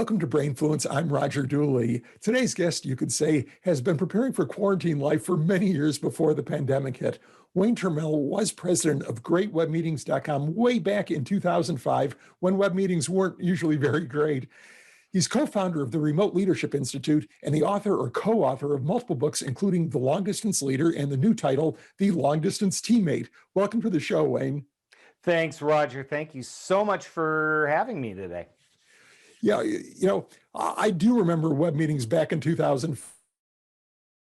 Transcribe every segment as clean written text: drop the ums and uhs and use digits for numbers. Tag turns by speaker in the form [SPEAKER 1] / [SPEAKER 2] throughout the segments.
[SPEAKER 1] Welcome to Brainfluence. I'm Roger Dooley. Today's guest, you could say, has been preparing for quarantine life for many years before the pandemic hit. Wayne Turmell was president of GreatWebMeetings.com way back in 2005 when web meetings weren't usually very great. He's co-founder of the Remote Leadership Institute and the author or co-author of multiple books, including The Long Distance Leader and the new title, The Long Distance Teammate. Welcome to the show, Wayne.
[SPEAKER 2] Thanks, Roger. Thank you so much for having me today.
[SPEAKER 1] Yeah, I do remember web meetings back in 2000.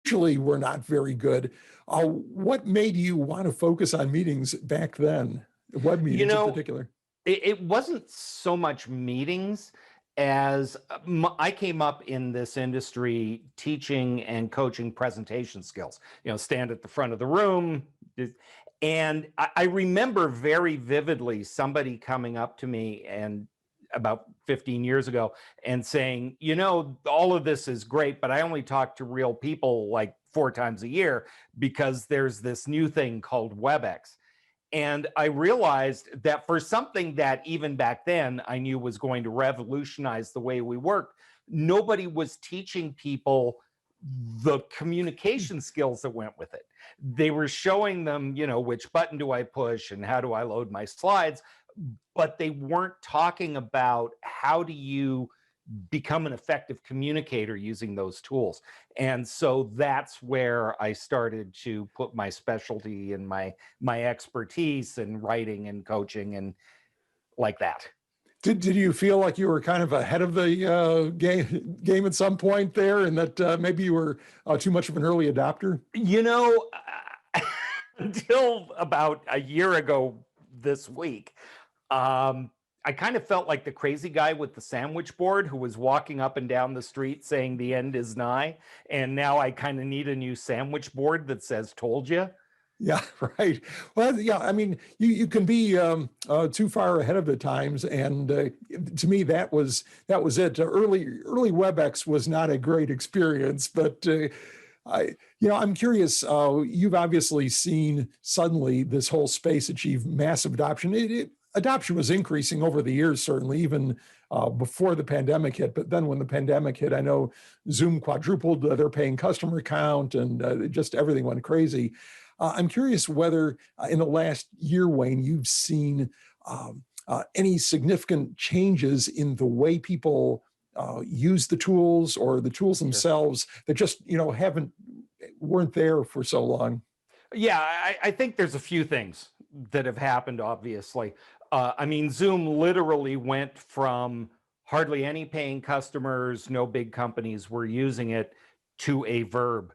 [SPEAKER 1] Actually, were not very good. What made you want to focus on meetings back then, web meetings in particular?
[SPEAKER 2] It wasn't so much meetings as I came up in this industry teaching and coaching presentation skills, stand at the front of the room. And I remember very vividly somebody coming up to me and about 15 years ago and saying, all of this is great, but I only talk to real people like 4 times a year because there's this new thing called WebEx. And I realized that for something that even back then I knew was going to revolutionize the way we worked, nobody was teaching people the communication skills that went with it. They were showing them, which button do I push and how do I load my slides, but they weren't talking about how do you become an effective communicator using those tools. And so that's where I started to put my specialty and my expertise in writing and coaching and like that.
[SPEAKER 1] Did you feel like you were kind of ahead of the game at some point there, and that maybe you were too much of an early adopter?
[SPEAKER 2] Until about a year ago this week, I kind of felt like the crazy guy with the sandwich board who was walking up and down the street saying the end is nigh. And now I kind of need a new sandwich board that says told you.
[SPEAKER 1] Yeah, right. Well, yeah, I mean, you can be too far ahead of the times, and to me, that was it. Early WebEx was not a great experience, but I'm curious. You've obviously seen suddenly this whole space achieve massive adoption. Adoption was increasing over the years, certainly, even before the pandemic hit. But then when the pandemic hit, I know Zoom quadrupled their paying customer count, and just everything went crazy. I'm curious whether in the last year, Wayne, you've seen any significant changes in the way people use the tools or the tools themselves that just, weren't there for so long.
[SPEAKER 2] Yeah, I think there's a few things that have happened, obviously. Zoom literally went from hardly any paying customers, no big companies were using it, to a verb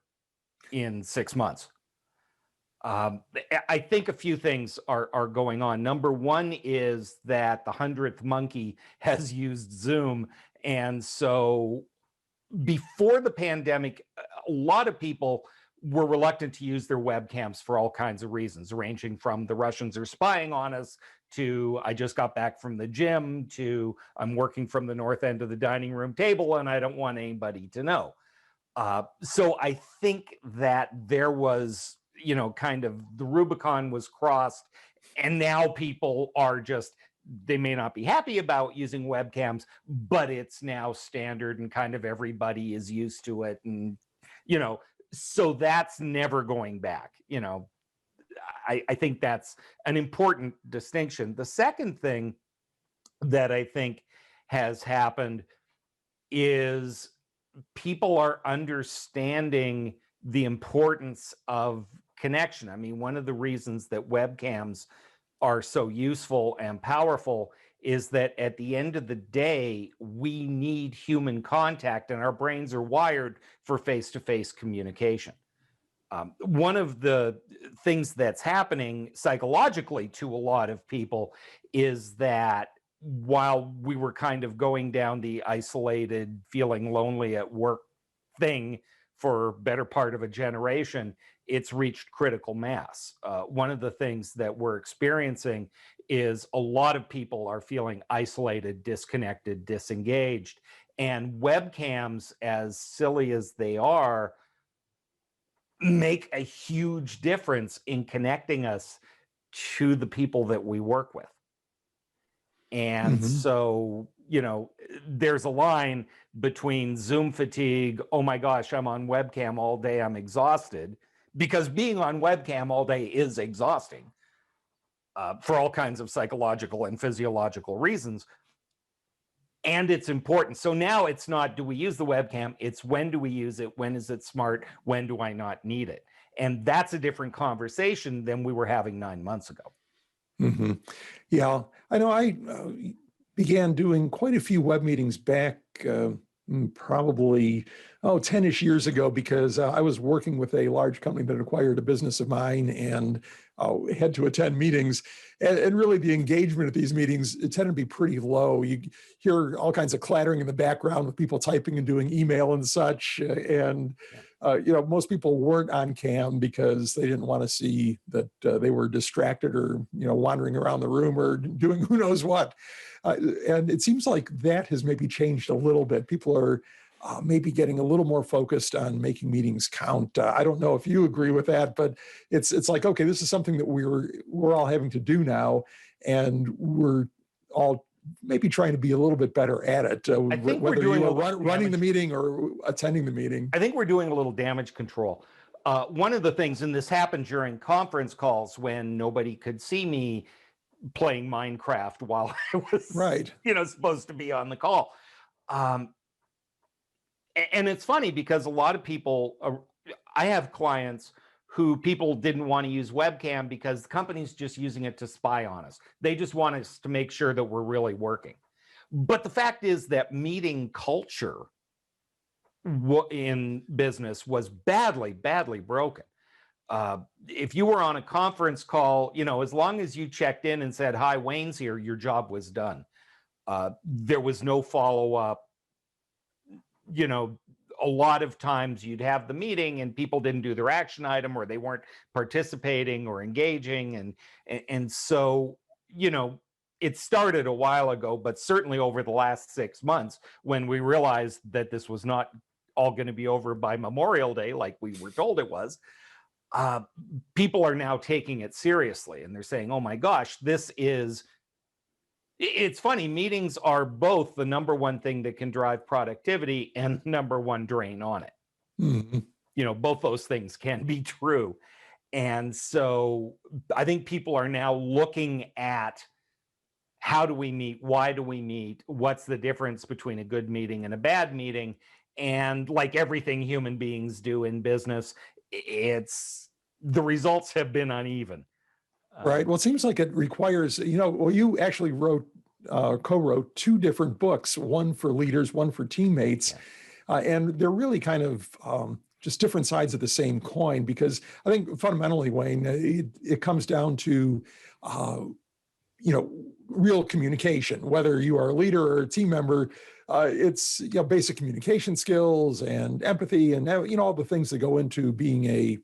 [SPEAKER 2] in 6 months. I think a few things are going on. Number one is that the 100th monkey has used Zoom. And so before the pandemic, a lot of people were reluctant to use their webcams for all kinds of reasons, ranging from the Russians are spying on us to I just got back from the gym to I'm working from the north end of the dining room table and I don't want anybody to know. So I think that there was, kind of the Rubicon was crossed, and now people are just, they may not be happy about using webcams, but it's now standard and kind of everybody is used to it. And, so that's never going back. I think that's an important distinction. The second thing that I think has happened is people are understanding the importance of connection. I mean, one of the reasons that webcams are so useful and powerful is that at the end of the day, we need human contact and our brains are wired for face-to-face communication. One of the things that's happening psychologically to a lot of people is that while we were kind of going down the isolated, feeling lonely at work thing for better part of a generation, it's reached critical mass. One of the things that we're experiencing is a lot of people are feeling isolated, disconnected, disengaged, and webcams, as silly as they are, make a huge difference in connecting us to the people that we work with. And so there's a line between Zoom fatigue, oh my gosh, I'm on webcam all day, I'm exhausted, because being on webcam all day is exhausting for all kinds of psychological and physiological reasons. And it's important. So now it's not, do we use the webcam? It's when do we use it? When is it smart? When do I not need it? And that's a different conversation than we were having 9 months ago.
[SPEAKER 1] Mm-hmm. Yeah, I know I began doing quite a few web meetings back probably 10-ish years ago, because I was working with a large company that acquired a business of mine, and had to attend meetings. And really the engagement at these meetings, it tended to be pretty low. You hear all kinds of clattering in the background with people typing and doing email and such. Most people weren't on cam because they didn't want to see that they were distracted or, wandering around the room or doing who knows what. And it seems like that has maybe changed a little bit. People are maybe getting a little more focused on making meetings count. I don't know if you agree with that, but it's like, okay, this is something that we're all having to do now, and we're all maybe trying to be a little bit better at it.
[SPEAKER 2] I think
[SPEAKER 1] whether
[SPEAKER 2] we're doing
[SPEAKER 1] you are running the meeting or attending the meeting.
[SPEAKER 2] I think we're doing a little damage control. One of the things, and this happened during conference calls when nobody could see me playing Minecraft while I was,
[SPEAKER 1] Right.
[SPEAKER 2] supposed to be on the call. And it's funny because a lot of people, I have clients who people didn't want to use webcam because the company's just using it to spy on us. They just want us to make sure that we're really working. But the fact is that meeting culture in business was badly, badly broken. If you were on a conference call, as long as you checked in and said, hi, Wayne's here, your job was done. There was no follow-up. A lot of times you'd have the meeting and people didn't do their action item, or they weren't participating or engaging. And so, it started a while ago, but certainly over the last 6 months, when we realized that this was not all going to be over by Memorial Day, like we were told it was, people are now taking it seriously. And they're saying, oh my gosh, it's funny, meetings are both the number one thing that can drive productivity and number one drain on it.
[SPEAKER 1] Mm-hmm.
[SPEAKER 2] Both those things can be true. And so I think people are now looking at, how do we meet? Why do we meet? What's the difference between a good meeting and a bad meeting? And like everything human beings do in business, the results have been uneven.
[SPEAKER 1] Right. Well, it seems like it requires, you actually co-wrote 2 different books, one for leaders, one for teammates. Yeah. And they're really kind of just different sides of the same coin, because I think fundamentally, Wayne, it comes down to, real communication, whether you are a leader or a team member. It's basic communication skills and empathy and all the things that go into being a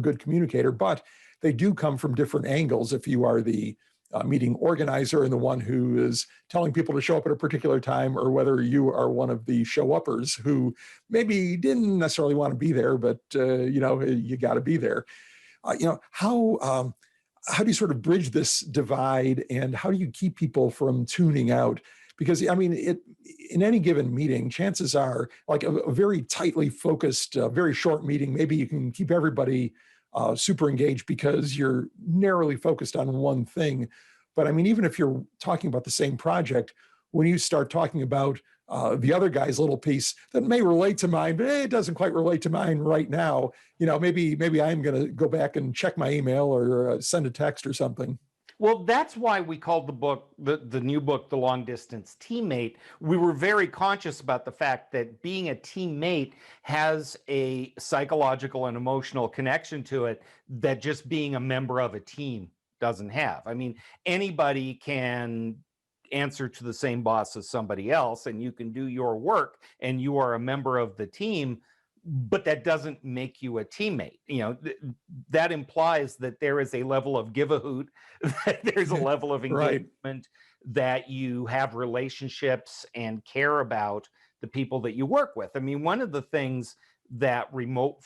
[SPEAKER 1] good communicator, but they do come from different angles. If you are the meeting organizer and the one who is telling people to show up at a particular time, or whether you are one of the show-uppers who maybe didn't necessarily want to be there, but you got to be there. How do you sort of bridge this divide, and how do you keep people from tuning out? Because in any given meeting, chances are, like a very tightly focused, very short meeting, maybe you can keep everybody super engaged because you're narrowly focused on one thing. But even if you're talking about the same project, when you start talking about the other guy's little piece that may relate to mine, but it doesn't quite relate to mine right now, maybe I'm going to go back and check my email or send a text or something.
[SPEAKER 2] Well, that's why we called the book, the new book, The Long Distance Teammate. We were very conscious about the fact that being a teammate has a psychological and emotional connection to it that just being a member of a team doesn't have. Anybody can answer to the same boss as somebody else, and you can do your work, and you are a member of the team, but that doesn't make you a teammate. That implies that there is a level of give a hoot, that there's a level of engagement, right, that you have relationships and care about the people that you work with. One of the things that remote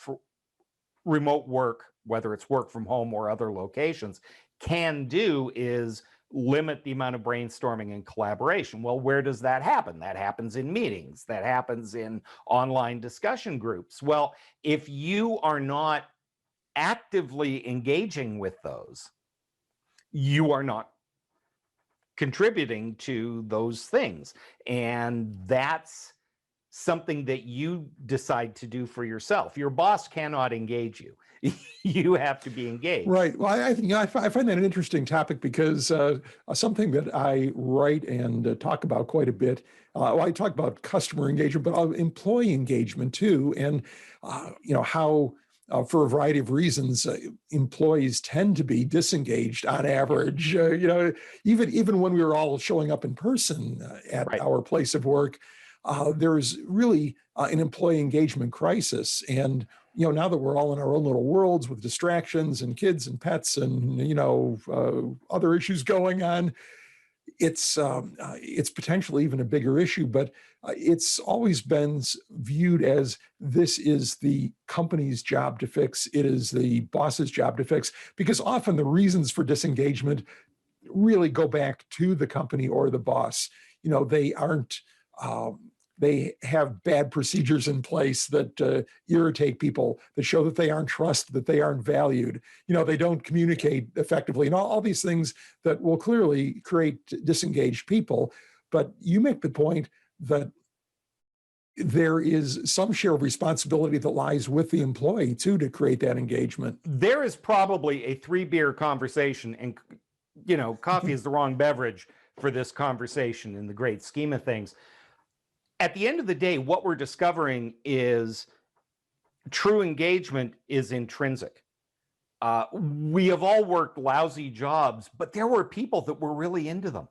[SPEAKER 2] work, whether it's work from home or other locations, can do is limit the amount of brainstorming and collaboration. Well, where does that happen? That happens in meetings, that happens in online discussion groups. Well, if you are not actively engaging with those, you are not contributing to those things. And that's something that you decide to do for yourself. Your boss cannot engage you. You have to be engaged.
[SPEAKER 1] Right. Well, I think I find that an interesting topic because something that I write and talk about quite a bit. Well, I talk about customer engagement, but employee engagement too, and how for a variety of reasons employees tend to be disengaged on average. Even when we were all showing up in person at
[SPEAKER 2] Right.
[SPEAKER 1] our place of work, there's really an employee engagement crisis. And now that we're all in our own little worlds with distractions and kids and pets and other issues going on, it's potentially even a bigger issue. But it's always been viewed as this is the company's job to fix. It is the boss's job to fix, because often the reasons for disengagement really go back to the company or the boss. They aren't. They have bad procedures in place that irritate people, that show that they aren't trusted, that they aren't valued. They don't communicate effectively, and all these things that will clearly create disengaged people. But you make the point that there is some share of responsibility that lies with the employee too to create that engagement.
[SPEAKER 2] There is probably a 3-beer conversation, and coffee is the wrong beverage for this conversation in the great scheme of things. At the end of the day, what we're discovering is true engagement is intrinsic. We have all worked lousy jobs, but there were people that were really into them.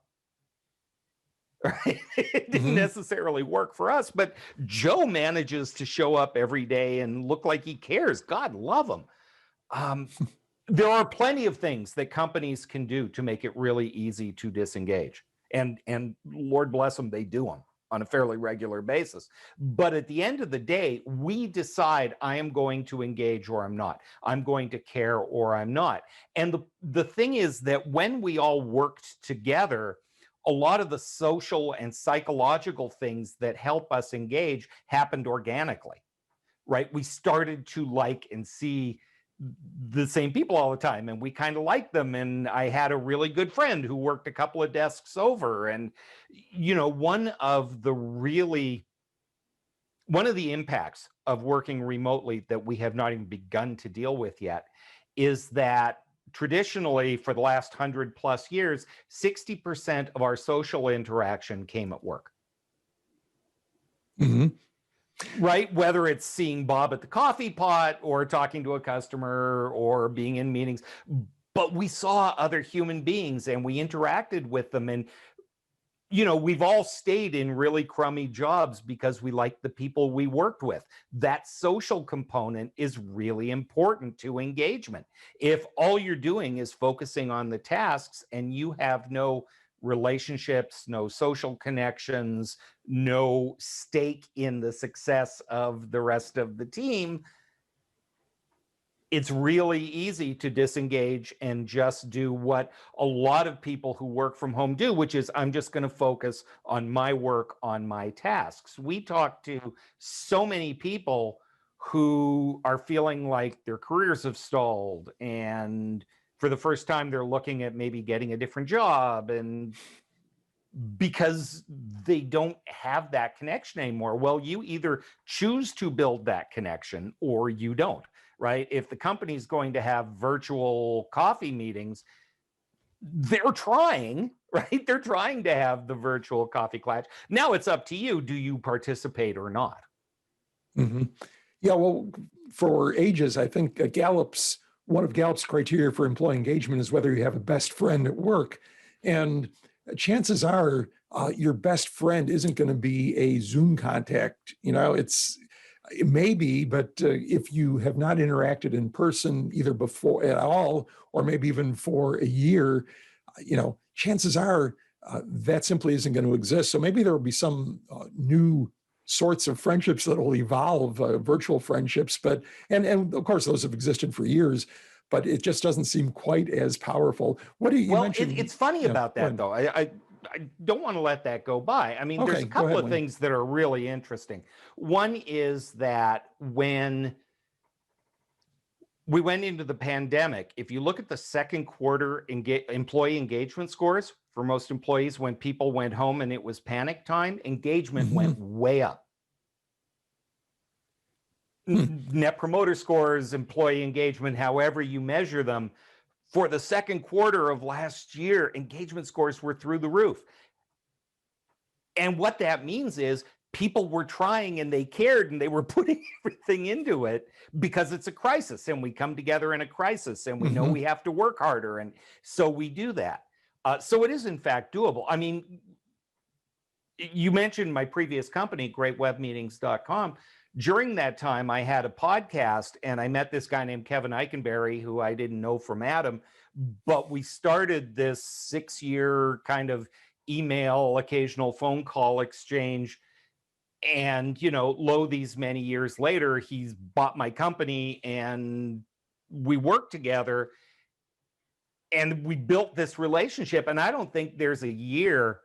[SPEAKER 2] Right? It didn't necessarily work for us, but Joe manages to show up every day and look like he cares. God love him. There are plenty of things that companies can do to make it really easy to disengage. And Lord bless them, they do them on a fairly regular basis. But at the end of the day, we decide I am going to engage or I'm not. I'm going to care or I'm not. And the thing is that when we all worked together, a lot of the social and psychological things that help us engage happened organically, right? We started to like and see the same people all the time, and we kind of liked them. And I had a really good friend who worked a couple of desks over. And one of the impacts of working remotely that we have not even begun to deal with yet is that traditionally for the last 100+ years, 60% of our social interaction came at work. Right? Whether it's seeing Bob at the coffee pot or talking to a customer or being in meetings, but we saw other human beings and we interacted with them. And, we've all stayed in really crummy jobs because we liked the people we worked with. That social component is really important to engagement. If all you're doing is focusing on the tasks and you have no relationships, no social connections, no stake in the success of the rest of the team, it's really easy to disengage and just do what a lot of people who work from home do, which is I'm just going to focus on my work, on my tasks. We talk to so many people who are feeling like their careers have stalled, and for the first time they're looking at maybe getting a different job, and because they don't have that connection anymore. Well, you either choose to build that connection or you don't, right? If the company's going to have virtual coffee meetings, they're trying, right? They're trying to have the virtual coffee clash. Now it's up to you. Do you participate or not?
[SPEAKER 1] Yeah, well, for ages, I think one of Gallup's criteria for employee engagement is whether you have a best friend at work. And chances are your best friend isn't going to be a Zoom contact. It may be, but if you have not interacted in person either before at all, or maybe even for a year, chances are that simply isn't going to exist. So maybe there will be some new sorts of friendships that will evolve, virtual friendships, and of course those have existed for years. but it just doesn't seem quite as powerful. What do you
[SPEAKER 2] Well,
[SPEAKER 1] mentioned?
[SPEAKER 2] it's funny
[SPEAKER 1] Yeah,
[SPEAKER 2] about
[SPEAKER 1] go
[SPEAKER 2] that,
[SPEAKER 1] ahead.
[SPEAKER 2] though. I don't want to let that go by. I mean, there's
[SPEAKER 1] Okay,
[SPEAKER 2] a
[SPEAKER 1] go
[SPEAKER 2] couple
[SPEAKER 1] ahead,
[SPEAKER 2] of
[SPEAKER 1] Wayne.
[SPEAKER 2] things that are really interesting. One is that when we went into the pandemic, if you look at the second quarter employee engagement scores for most employees, when people went home and it was panic time, engagement
[SPEAKER 1] Mhm.
[SPEAKER 2] went way up. Net promoter scores, employee engagement, however you measure them, for the second quarter of last year, engagement scores were through the roof. And what that means is people were trying and they cared and they were putting everything into it because it's a crisis and we come together in a crisis and we know
[SPEAKER 1] Mhm.
[SPEAKER 2] we have to work harder. And so we do that. So it is, in fact, doable. I mean, you mentioned my previous company, greatwebmeetings.com. During that time, I had a podcast and I met this guy named Kevin Eikenberry, who I didn't know from Adam, but we started this 6-year kind of email, occasional phone call exchange. And, lo, these many years later, he's bought my company and we work together and we built this relationship. And I don't think there's a year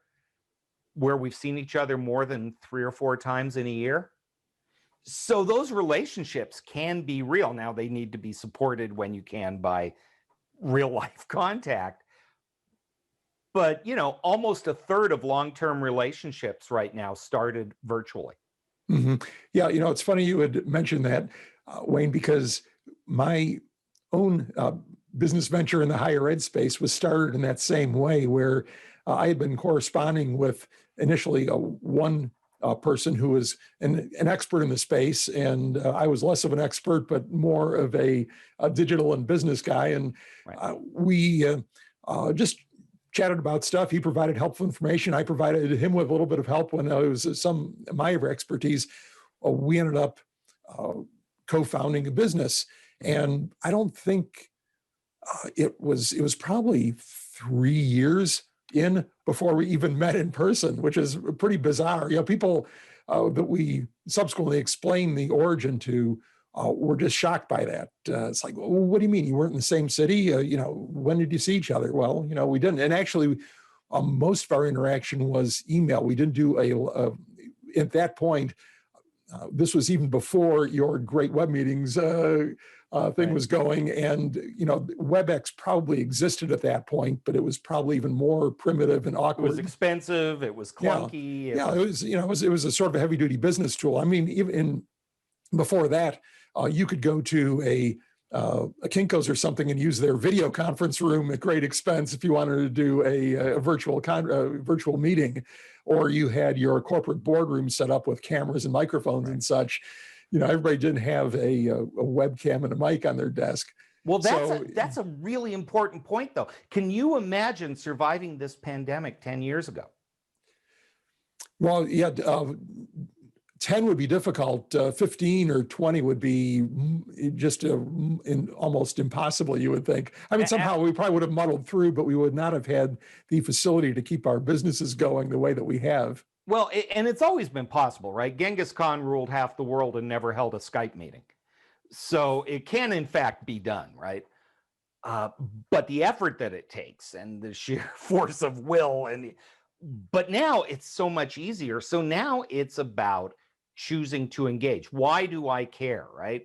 [SPEAKER 2] where we've seen each other more than 3 or 4 times in a year. So those relationships can be real. Now, they need to be supported when you can by real life contact. But, almost a third of long-term relationships right now started virtually.
[SPEAKER 1] Mhm. Yeah, it's funny you had mentioned that, Wayne, because my own business venture in the higher ed space was started in that same way, where I had been corresponding with initially one person who was an expert in the space, and I was less of an expert, but more of a digital and business guy. And
[SPEAKER 2] Right.
[SPEAKER 1] We just chatted about stuff. He provided helpful information. I provided him with a little bit of help when it was some my expertise. We ended up co-founding a business, and I don't think it was probably 3 years in before we even met in person, which is pretty bizarre. People that we subsequently explained the origin to were just shocked by that. It's like, well, what do you mean you weren't in the same city? When did you see each other? Well, we didn't. And actually, most of our interaction was email. We didn't do at that point. This was even before your great web meetings thing
[SPEAKER 2] Right.
[SPEAKER 1] was going, and WebEx probably existed at that point, but it was probably even more primitive and
[SPEAKER 2] It
[SPEAKER 1] awkward.
[SPEAKER 2] was expensive. It was clunky.
[SPEAKER 1] It was a sort of a heavy duty business tool. I mean, even before that, you could go to a Kinko's or something and use their video conference room at great expense if you wanted to do a virtual meeting, or you had your corporate boardroom set up with cameras and microphones and such. Everybody didn't have a webcam and a mic on their desk.
[SPEAKER 2] Well, that's a really important point, though. Can you imagine surviving this pandemic 10 years ago?
[SPEAKER 1] Well, yeah, 10 would be difficult. 15 or 20 would be just almost impossible, you would think. I mean, somehow we probably would have muddled through, but we would not have had the facility to keep our businesses going the way that we have.
[SPEAKER 2] Well, and it's always been possible, right? Genghis Khan ruled half the world and never held a Skype meeting. So it can, in fact, be done, right? But the effort that it takes and the sheer force of will, but now it's so much easier. So now it's about choosing to engage. Why do I care, right?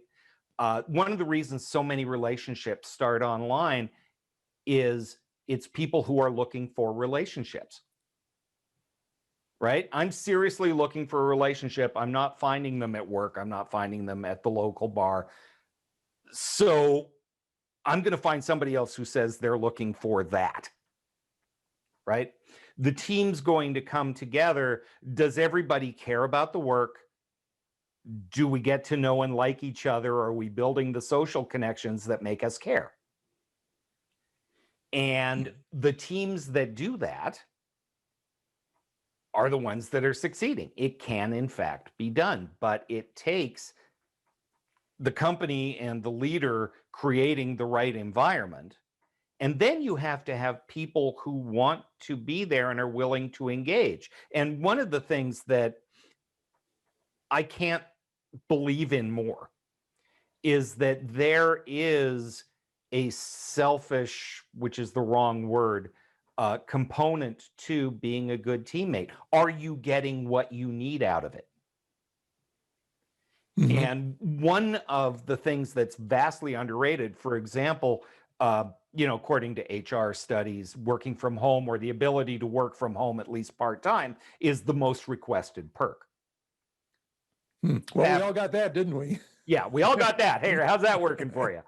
[SPEAKER 2] One of the reasons so many relationships start online is it's people who are looking for relationships. Right? I'm seriously looking for a relationship. I'm not finding them at work. I'm not finding them at the local bar. So I'm going to find somebody else who says they're looking for that. Right? The team's going to come together. Does everybody care about the work? Do we get to know and like each other? Are we building the social connections that make us care? And the teams that do that are the ones that are succeeding. It can, in fact, be done, but it takes the company and the leader creating the right environment. And then you have to have people who want to be there and are willing to engage. And one of the things that I can't believe in more is that there is a selfish, which is the wrong word, component to being a good teammate. Are you getting what you need out of it?
[SPEAKER 1] Mhm.
[SPEAKER 2] And one of the things that's vastly underrated, for example, according to HR studies, working from home or the ability to work from home at least part-time is the most requested perk.
[SPEAKER 1] Well, we all got that, didn't we?
[SPEAKER 2] Yeah, we all got that. Hey, how's that working for you?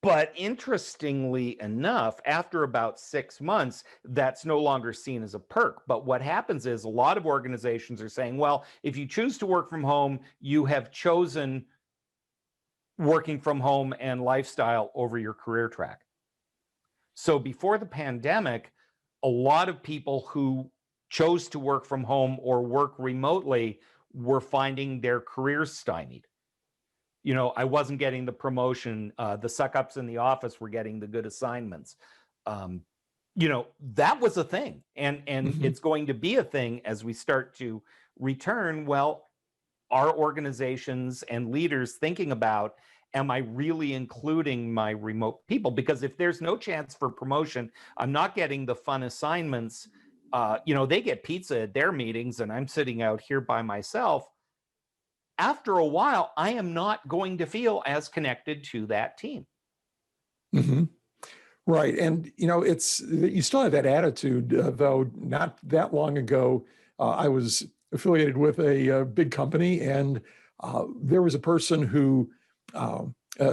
[SPEAKER 2] But interestingly enough, after about 6 months, that's no longer seen as a perk. But what happens is a lot of organizations are saying, well, if you choose to work from home, you have chosen working from home and lifestyle over your career track. So before the pandemic, a lot of people who chose to work from home or work remotely were finding their careers stymied. I wasn't getting the promotion. The suck-ups in the office were getting the good assignments. That was a thing. And it's going to be a thing as we start to return. Well, are organizations and leaders thinking about, am I really including my remote people? Because if there's no chance for promotion, I'm not getting the fun assignments. They get pizza at their meetings and I'm sitting out here by myself. After a while, I am not going to feel as connected to that team.
[SPEAKER 1] Mhm. Right. And, it's, you still have that attitude, though, not that long ago, I was affiliated with a, big company, and there was a person who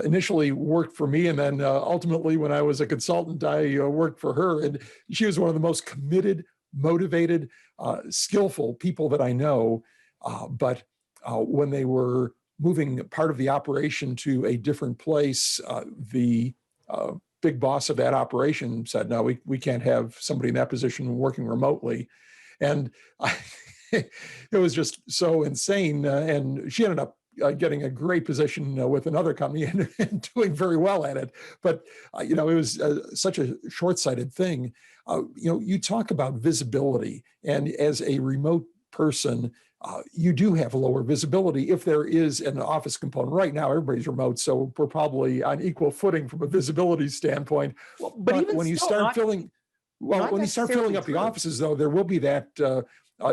[SPEAKER 1] initially worked for me. And then ultimately, when I was a consultant, I worked for her. And she was one of the most committed, motivated, skillful people that I know. But when they were moving part of the operation to a different place, the big boss of that operation said, no, we can't have somebody in that position working remotely. And it was just so insane. And she ended up getting a great position with another company and doing very well at it. But, it was such a short-sighted thing. You talk about visibility, and as a remote person, you do have lower visibility if there is an office component. Right now, everybody's remote, so we're probably on equal footing from a visibility standpoint.
[SPEAKER 2] Well, but
[SPEAKER 1] But
[SPEAKER 2] even
[SPEAKER 1] when you
[SPEAKER 2] still,
[SPEAKER 1] start filling,
[SPEAKER 2] not
[SPEAKER 1] when you start filling
[SPEAKER 2] necessarily
[SPEAKER 1] up the
[SPEAKER 2] true.
[SPEAKER 1] offices, though, there will be that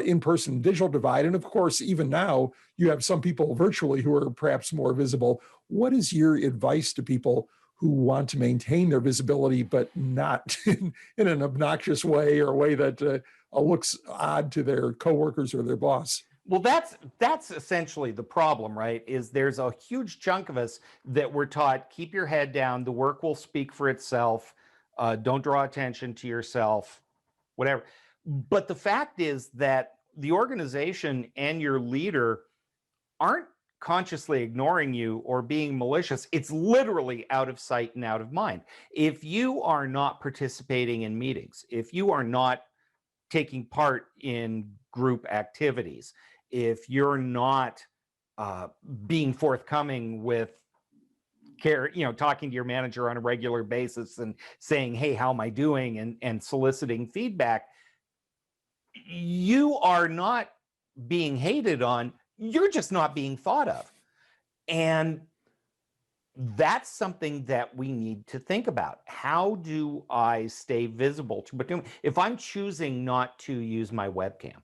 [SPEAKER 1] in-person digital divide. And of course, even now, you have some people virtually who are perhaps more visible. What is your advice to people who want to maintain their visibility, but not in an obnoxious way or a way that looks odd to their coworkers or their boss?
[SPEAKER 2] Well, that's essentially the problem, right? Is there's a huge chunk of us that we're taught, keep your head down, the work will speak for itself, don't draw attention to yourself, whatever. But the fact is that the organization and your leader aren't consciously ignoring you or being malicious. It's literally out of sight and out of mind. If you are not participating in meetings, if you are not taking part in group activities, if you're not being forthcoming with care, talking to your manager on a regular basis and saying, hey, how am I doing? And soliciting feedback, you are not being hated on, you're just not being thought of. And that's something that we need to think about. How do I stay visible to, but if I'm choosing not to use my webcam,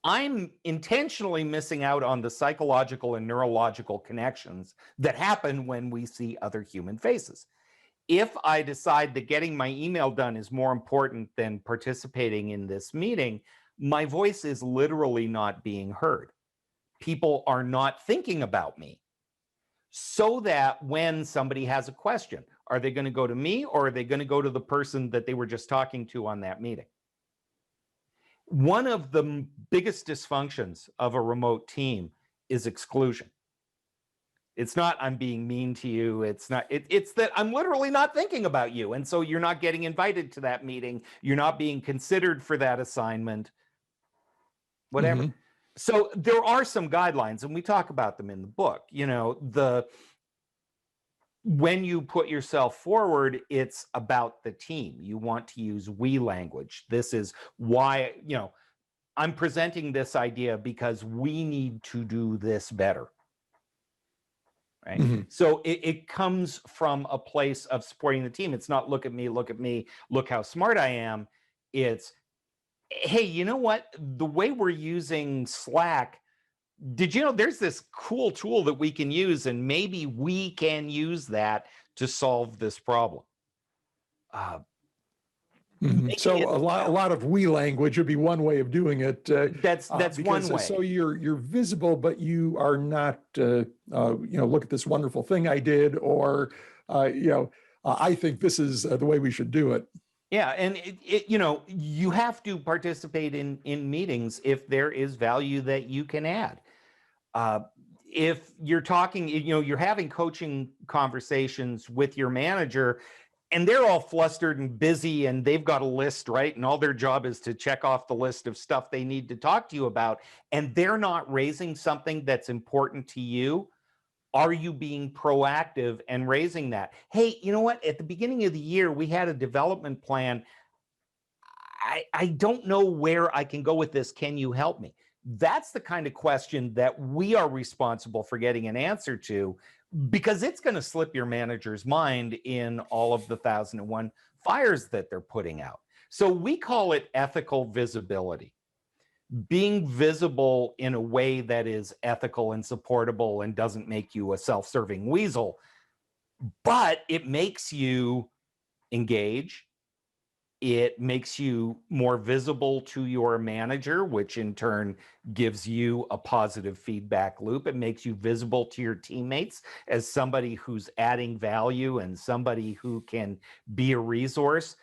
[SPEAKER 2] I'm intentionally missing out on the psychological and neurological connections that happen when we see other human faces. If I decide that getting my email done is more important than participating in this meeting, my voice is literally not being heard. People are not thinking about me. So that when somebody has a question, are they going to go to me or are they going to go to the person that they were just talking to on that meeting? One of the biggest dysfunctions of a remote team is exclusion. It's not I'm being mean to you. It's not. It's that I'm literally not thinking about you, and so you're not getting invited to that meeting. You're not being considered for that assignment. Whatever.
[SPEAKER 1] Mm-hmm.
[SPEAKER 2] So there are some guidelines, and we talk about them in the book. When you put yourself forward, it's about the team. You want to use we language. This is why I'm presenting this idea because we need to do this better. right?
[SPEAKER 1] Mhm.
[SPEAKER 2] So it comes from a place of supporting the team. It's not look at me, look how smart I am. It's, hey, you know what? The way we're using Slack, did you know there's this cool tool that we can use, and maybe we can use that to solve this problem?
[SPEAKER 1] Mhm.
[SPEAKER 2] Making
[SPEAKER 1] So
[SPEAKER 2] it,
[SPEAKER 1] a lot of we language would be one way of doing it.
[SPEAKER 2] that's one
[SPEAKER 1] Because so
[SPEAKER 2] way.
[SPEAKER 1] you're visible, but you are not. Look at this wonderful thing I did, or I think this is the way we should do it.
[SPEAKER 2] Yeah, and you have to participate in meetings if there is value that you can add. Uh, if you're talking, you're having coaching conversations with your manager, and they're all flustered and busy, and they've got a list, right? And all their job is to check off the list of stuff they need to talk to you about, and they're not raising something that's important to you. Are you being proactive and raising that? Hey, you know what? At the beginning of the year, we had a development plan. I don't know where I can go with this. Can you help me? That's the kind of question that we are responsible for getting an answer to, because it's going to slip your manager's mind in all of the 1,001 fires that they're putting out. So we call it ethical visibility. Being visible in a way that is ethical and supportable and doesn't make you a self-serving weasel, but it makes you engage. It makes you more visible to your manager, which in turn gives you a positive feedback loop. It makes you visible to your teammates as somebody who's adding value and somebody who can be a resource.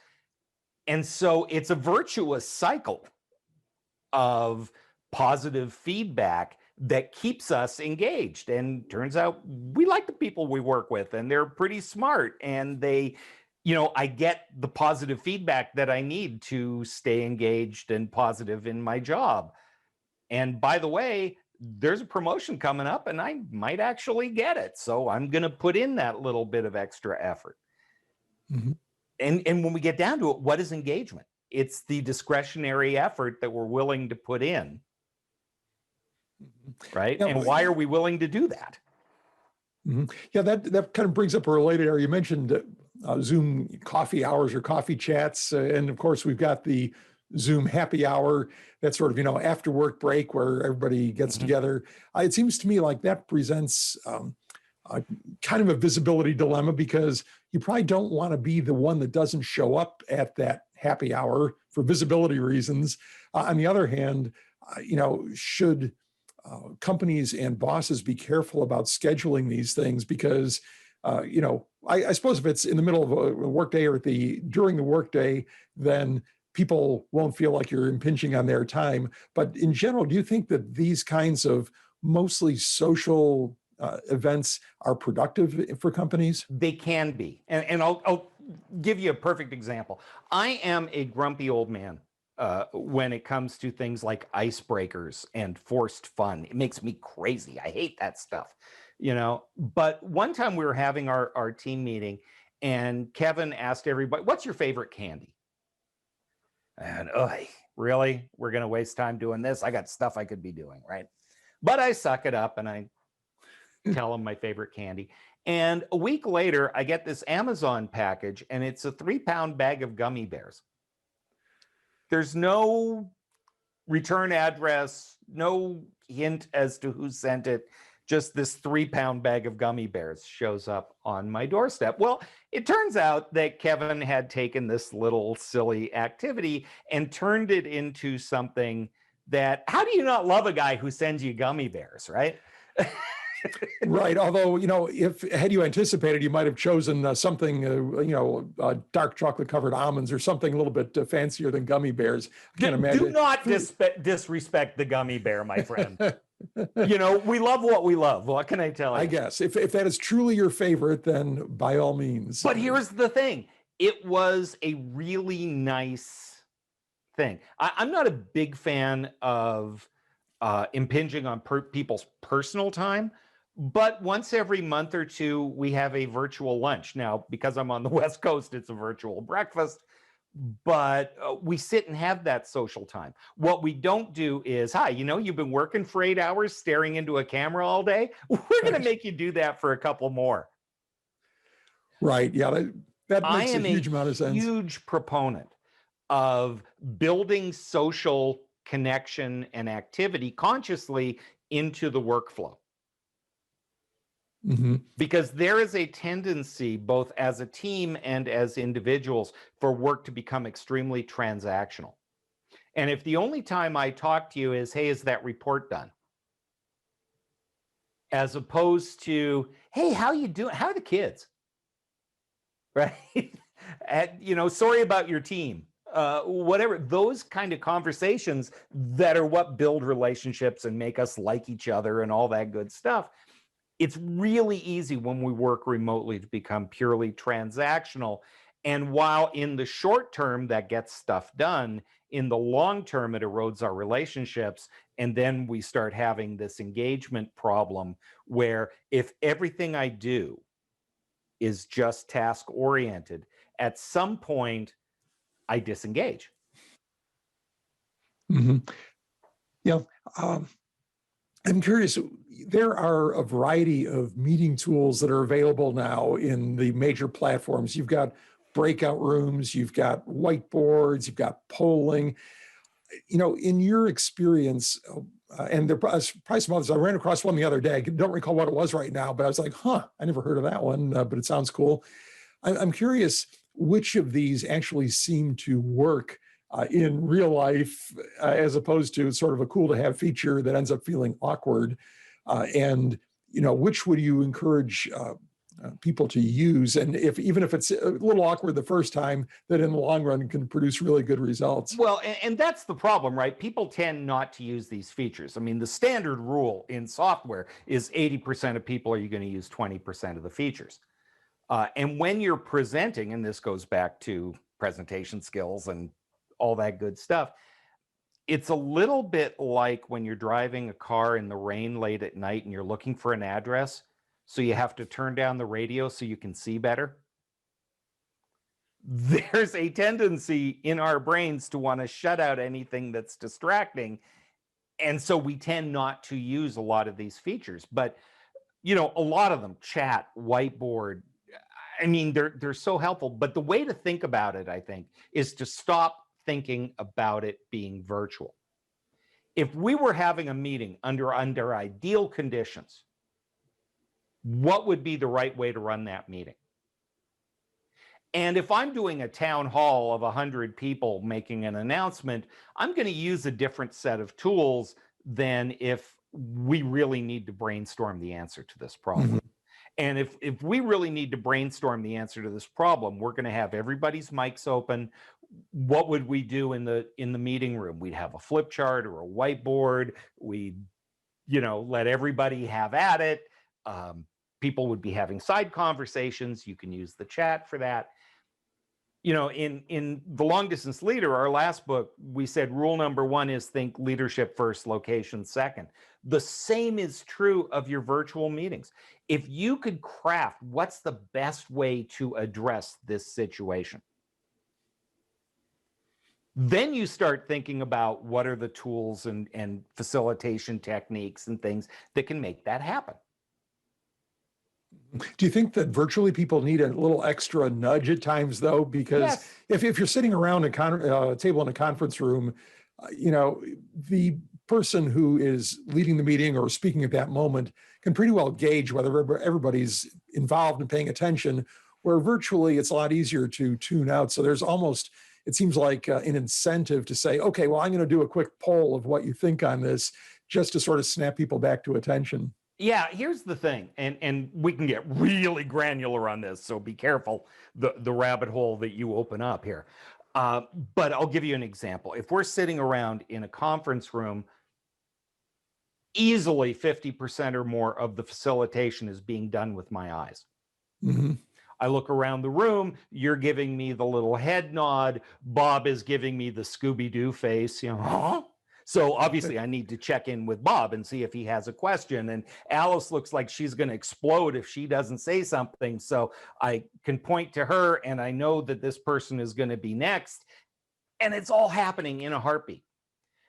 [SPEAKER 2] And so it's a virtuous cycle of positive feedback that keeps us engaged. And turns out we like the people we work with, and they're pretty smart, and I get the positive feedback that I need to stay engaged and positive in my job. And by the way, there's a promotion coming up and I might actually get it. So I'm going to put in that little bit of extra effort.
[SPEAKER 1] Mhm.
[SPEAKER 2] And when we get down to it, what is engagement? It's the discretionary effort that we're willing to put in, right?
[SPEAKER 1] Yeah,
[SPEAKER 2] And why are we willing to do that?
[SPEAKER 1] Yeah, that kind of brings up a related area. You mentioned Zoom coffee hours or coffee chats, and of course we've got the Zoom happy hour. That sort of after work break where everybody gets
[SPEAKER 2] Mhm.
[SPEAKER 1] together. It seems to me like that presents a kind of a visibility dilemma, because you probably don't want to be the one that doesn't show up at that happy hour for visibility reasons. On the other hand, should companies and bosses be careful about scheduling these things? Because I suppose if it's in the middle of a workday or during the workday, then people won't feel like you're impinging on their time. But in general, do you think that these kinds of mostly social events are productive for companies?
[SPEAKER 2] They can be. And I'll give you a perfect example. I am a grumpy old man when it comes to things like icebreakers and forced fun. It makes me crazy. I hate that stuff, But one time we were having our team meeting, and Kevin asked everybody, "What's your favorite candy?" And, really? We're going to waste time doing this? I got stuff I could be doing, right? But I suck it up and I tell them my favorite candy. And a week later, I get this Amazon package, and it's a 3-pound bag of gummy bears. There's no return address, no hint as to who sent it. Just this 3-pound bag of gummy bears shows up on my doorstep. Well, it turns out that Kevin had taken this little silly activity and turned it into something that, how do you not love a guy who sends you gummy bears, right?
[SPEAKER 1] Right. Although, if had you anticipated, you might have chosen something, dark chocolate covered almonds or something a little bit fancier than gummy bears. I can't imagine.
[SPEAKER 2] Do not disrespect the gummy bear, my friend. We love what we love. What can I tell you?
[SPEAKER 1] I guess if that is truly your favorite, then by all means.
[SPEAKER 2] But here's the thing. It was a really nice thing. I'm not a big fan of impinging on people's personal time. But once every month or two, we have a virtual lunch. Now, because I'm on the West Coast, it's a virtual breakfast. but we sit and have that social time. What we don't do is, hi, you've been working for 8 hours staring into a camera all day. We're going to
[SPEAKER 1] Right.
[SPEAKER 2] make you do that for a couple more.
[SPEAKER 1] Right. Yeah. That
[SPEAKER 2] I
[SPEAKER 1] makes a
[SPEAKER 2] am a
[SPEAKER 1] huge amount of sense.
[SPEAKER 2] huge proponent of building social connection and activity consciously into the workflow.
[SPEAKER 1] Hmm.
[SPEAKER 2] Because there is a tendency, both as a team and as individuals, for work to become extremely transactional. And if the only time I talk to you is, hey, is that report done? As opposed to, hey, how you doing? How are the kids? Right? Sorry about your team. Whatever, those kind of conversations that are what build relationships and make us like each other and all that good stuff. It's really easy when we work remotely to become purely transactional. And while in the short term that gets stuff done, in the long term it erodes our relationships. And then we start having this engagement problem where if everything I do is just task oriented, at some point I disengage.
[SPEAKER 1] Hmm. Yeah. Um, I'm curious, there are a variety of meeting tools that are available now in the major platforms. You've got breakout rooms, you've got whiteboards, you've got polling. In your experience, and there are probably some others, I ran across one the other day. I don't recall what it was right now, but I was like, I never heard of that one, but it sounds cool. I'm curious which of these actually seem to work in real life, as opposed to sort of a cool to have feature that ends up feeling awkward. And which would you encourage people to use? And even if it's a little awkward the first time, that in the long run can produce really good results.
[SPEAKER 2] Well, and that's the problem, right? People tend not to use these features. I mean, the standard rule in software is 80% of people are going to use 20% of the features. And when you're presenting, and this goes back to presentation skills and all that good stuff, it's a little bit like when you're driving a car in the rain late at night and you're looking for an address. So you have to turn down the radio so you can see better. There's a tendency in our brains to want to shut out anything that's distracting. And so we tend not to use a lot of these features. But, a lot of them, chat, whiteboard, I mean, they're so helpful. But the way to think about it, I think, is to stop thinking about it being virtual. If we were having a meeting under ideal conditions, what would be the right way to run that meeting? And if I'm doing a town hall of 100 people making an announcement, I'm going to use a different set of tools than if we really need to brainstorm the answer to this problem.
[SPEAKER 1] Mhm.
[SPEAKER 2] And if we really need to brainstorm the answer to this problem, we're going to have everybody's mics open. What would we do in the meeting room? We'd have a flip chart or a whiteboard. We'd let everybody have at it. People would be having side conversations. You can use the chat for that. In The Long Distance Leader, our last book, we said rule number 1 is think leadership first, location second. The same is true of your virtual meetings. If you could craft what's the best way to address this situation, then you start thinking about what are the tools and facilitation techniques and things that can make that happen.
[SPEAKER 1] Do you think that virtually people need a little extra nudge at times, though? Because
[SPEAKER 2] Yes.
[SPEAKER 1] if you're sitting around a table in a conference room, the person who is leading the meeting or speaking at that moment can pretty well gauge whether everybody's involved and paying attention, where virtually it's a lot easier to tune out. So there's almost, it seems like an incentive to say, okay, well, I'm going to do a quick poll of what you think on this, just to sort of snap people back to attention.
[SPEAKER 2] Yeah, here's the thing, and we can get really granular on this, so be careful the rabbit hole that you open up here. But I'll give you an example. If we're sitting around in a conference room, easily 50% or more of the facilitation is being done with my eyes.
[SPEAKER 1] Mm-hmm.
[SPEAKER 2] I look around the room, you're giving me the little head nod, Bob is giving me the Scooby-Doo face, huh? So obviously I need to check in with Bob and see if he has a question. And Alice looks like she's going to explode if she doesn't say something. So I can point to her and I know that this person is going to be next. And it's all happening in a heartbeat.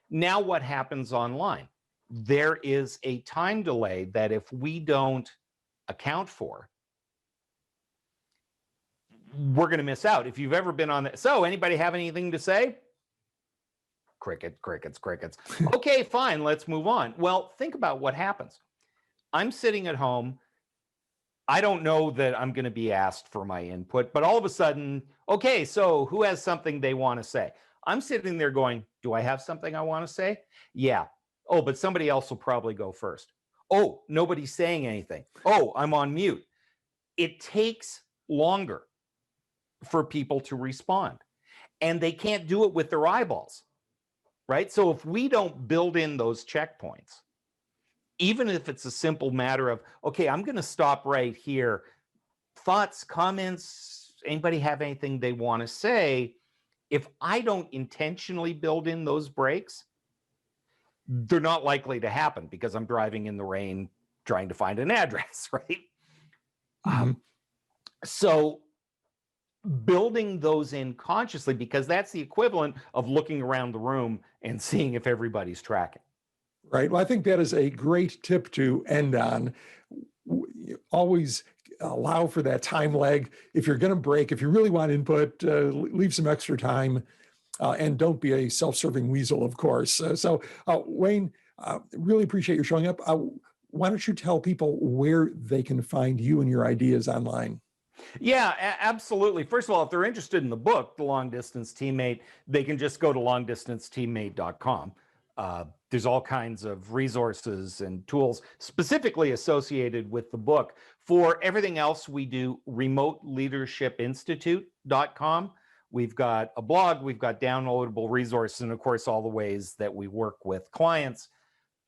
[SPEAKER 2] Now what happens online? There is a time delay that if we don't account for, we're going to miss out. If you've ever been on that. So anybody have anything to say? Cricket, crickets, crickets. Okay, fine, let's move on. Well, think about what happens. I'm sitting at home. I don't know that I'm going to be asked for my input, but all of a sudden, okay, so who has something they want to say? I'm sitting there going, do I have something I want to say? Yeah. Oh, but somebody else will probably go first. Oh, nobody's saying anything. Oh, I'm on mute. It takes longer for people to respond, and they can't do it with their eyeballs, right? So if we don't build in those checkpoints, even if it's a simple matter of, okay, I'm going to stop right here. Thoughts, comments, anybody have anything they want to say? If I don't intentionally build in those breaks, they're not likely to happen because I'm driving in the rain trying to find an address, right? So building those in consciously, because that's the equivalent of looking around the room and seeing if everybody's tracking.
[SPEAKER 1] Right. Well, I think that is a great tip to end on. Always allow for that time lag. If you're going to break, if you really want input, leave some extra time, and don't be a self-serving weasel, of course. Wayne, really appreciate you showing up. Why don't you tell people where they can find you and your ideas online?
[SPEAKER 2] Yeah, absolutely. First of all, if they're interested in the book, The Long Distance Teammate, they can just go to longdistanceteammate.com. There's all kinds of resources and tools specifically associated with the book. For everything else we do, remoteleadershipinstitute.com. We've got a blog, we've got downloadable resources, and of course, all the ways that we work with clients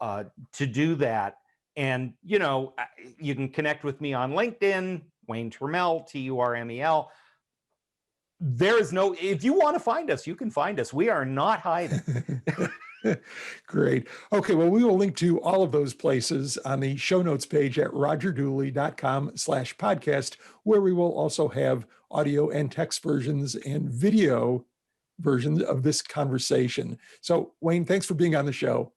[SPEAKER 2] to do that. And, you know, you can connect with me on LinkedIn, Wayne Turmell, Turmel. There is no, if you want to find us, you can find us. We are not hiding.
[SPEAKER 1] Great. Okay, well, we will link to all of those places on the show notes page at rogerdooley.com/podcast, where we will also have audio and text versions and video versions of this conversation. So, Wayne, thanks for being on the show.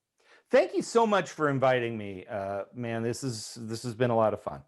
[SPEAKER 2] Thank you so much for inviting me. Man, this has been a lot of fun.